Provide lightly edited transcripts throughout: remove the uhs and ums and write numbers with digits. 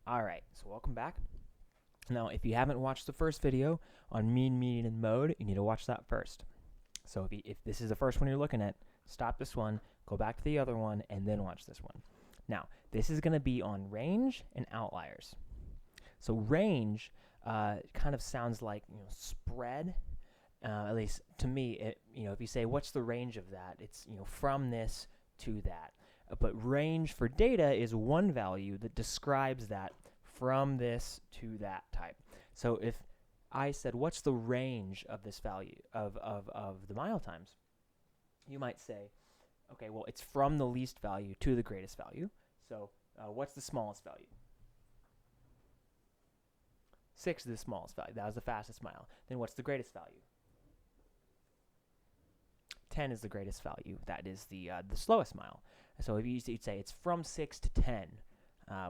Alright, so welcome back. Now, if you haven't watched the first video on mean, median, and mode, you need to watch that first. So if this is the first one you're looking at, stop this one, go back to the other one, and then watch this one. Now, this is going to be on range and outliers. So range kind of sounds like spread. At least to me, if you say what's the range of that, it's from this to that. But range for data is one value that describes that from this to that type. So if I said, what's the range of this value of the mile times? You might say, okay, well, it's from the least value to the greatest value. So what's the smallest value? 6 is the smallest value. That was the fastest mile. Then what's the greatest value? 10 is the greatest value. That is the slowest mile. So if you'd say it's from 6 to 10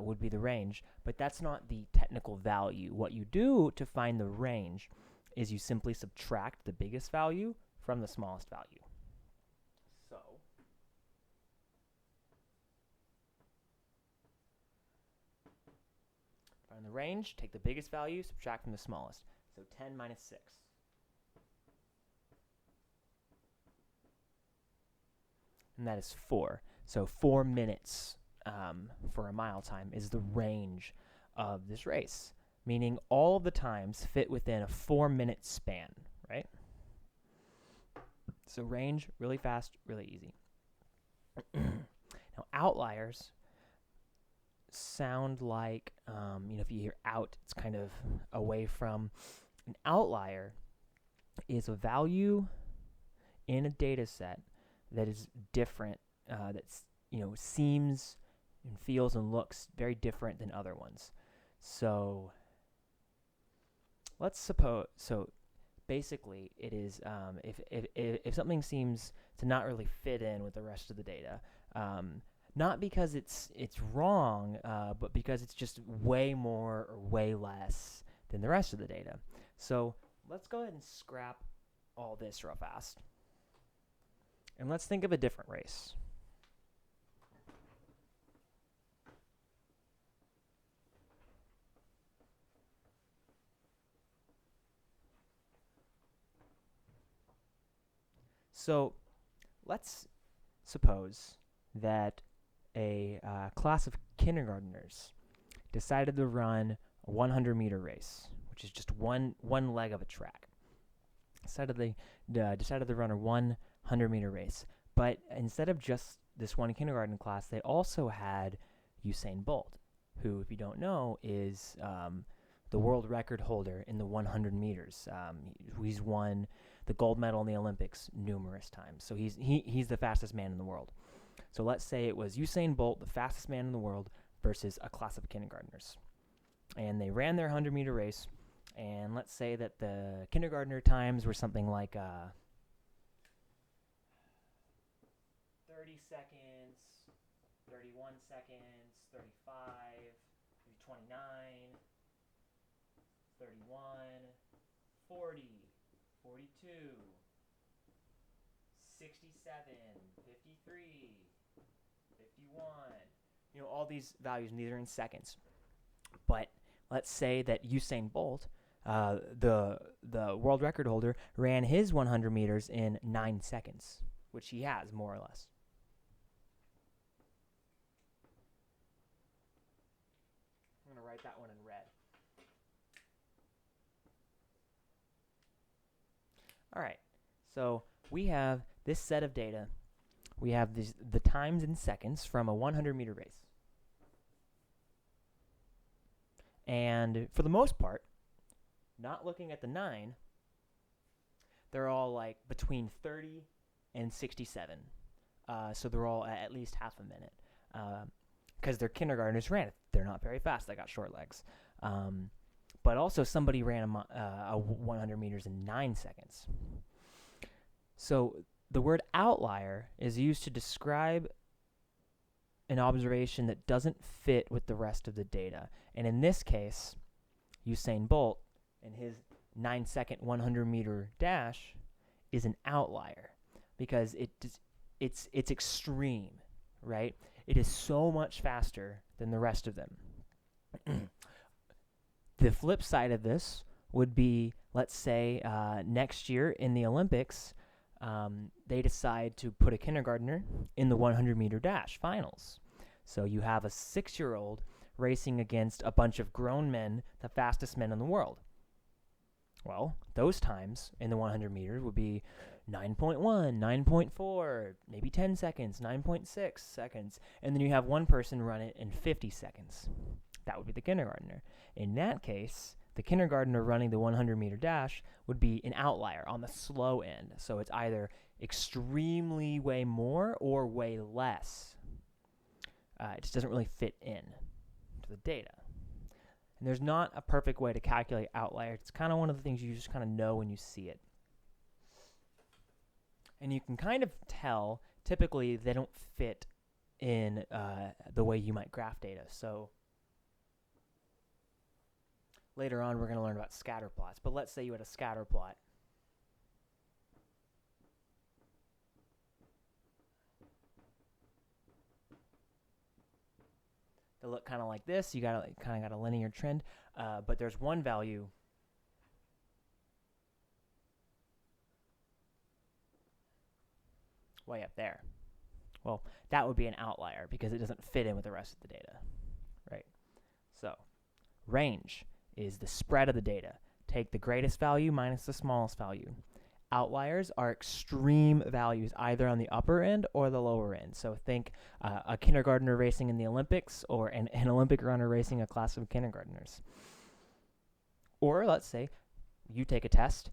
would be the range, but that's not the technical value. What you do to find the range is you simply subtract the biggest value from the smallest value. So find the range, take the biggest value, subtract from the smallest. So 10 minus 6. And that is 4. So 4 minutes for a mile time is the range of this race, meaning all the times fit within a 4-minute span, right? So range, really fast, really easy. Now outliers sound like, if you hear out, it's kind of away from. An outlier is a value in a data set that is different, that's seems and feels and looks very different than other ones. So let's suppose, so basically it is if something seems to not really fit in with the rest of the data, not because it's wrong, but because it's just way more or way less than the rest of the data. So let's go ahead and scrap all this real fast. And let's think of a different race. So let's suppose that a class of kindergartners decided to run a 100-meter race, which is just one leg of a track. Decided to run a 100-meter race, but instead of just this one kindergarten class, they also had Usain Bolt, who, if you don't know, is the world record holder in the 100 meters. He's won the gold medal in the Olympics numerous times, so he's the fastest man in the world. So let's say it was Usain Bolt, the fastest man in the world, versus a class of kindergartners, and they ran their 100-meter race. And let's say that the kindergartner times were something like 30 seconds, 31 seconds, 35, 29, 31, 40, 42, 67, 53, 51. All these values, and these are in seconds. But let's say that Usain Bolt, the world record holder, ran his 100 meters in 9 seconds, which he has, more or less. I'm going to write that one in red. All right, so we have this set of data. We have the times in seconds from a 100-meter race. And for the most part, not looking at the 9, they're all like between 30 and 67. So they're all at least half a minute. Because they're kindergartners ran it. They're not very fast. They got short legs. But also somebody ran a 100 meters in 9 seconds. So the word outlier is used to describe an observation that doesn't fit with the rest of the data. And in this case, Usain Bolt and his 9-second 100-meter dash is an outlier because it's extreme, right? It is so much faster than the rest of them. The flip side of this would be, let's say, next year in the Olympics, they decide to put a kindergartner in the 100-meter dash finals. So you have a 6-year-old racing against a bunch of grown men, the fastest men in the world. Well, those times in the 100 meters would be 9.1, 9.4, maybe 10 seconds, 9.6 seconds, and then you have one person run it in 50 seconds. That would be the kindergartner. In that case, the kindergartner running the 100-meter dash would be an outlier on the slow end. So it's either extremely way more or way less. It just doesn't really fit in to the data. And there's not a perfect way to calculate outliers. It's kind of one of the things you just kind of know when you see it. And you can kind of tell, typically, they don't fit in the way you might graph data. So later on, we're going to learn about scatter plots. But let's say you had a scatter plot. They look kind of like this. You kind of got a linear trend, but there's one value way up there. Well, that would be an outlier because it doesn't fit in with the rest of the data, right? So range is the spread of the data. Take the greatest value minus the smallest value. Outliers are extreme values, either on the upper end or the lower end. So think a kindergartner racing in the Olympics, or an Olympic runner racing a class of kindergartners. Or let's say you take a test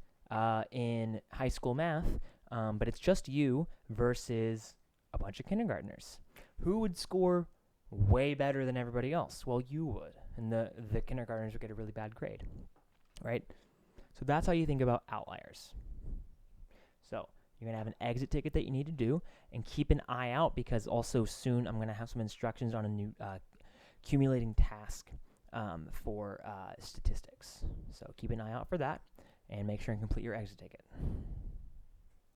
in high school math, but it's just you versus a bunch of kindergartners. Who would score way better than everybody else? Well, you would, and the kindergartners would get a really bad grade, right? So that's how you think about outliers. So you're going to have an exit ticket that you need to do, and keep an eye out because also soon I'm going to have some instructions on a new accumulating task for statistics. So keep an eye out for that and make sure and complete your exit ticket.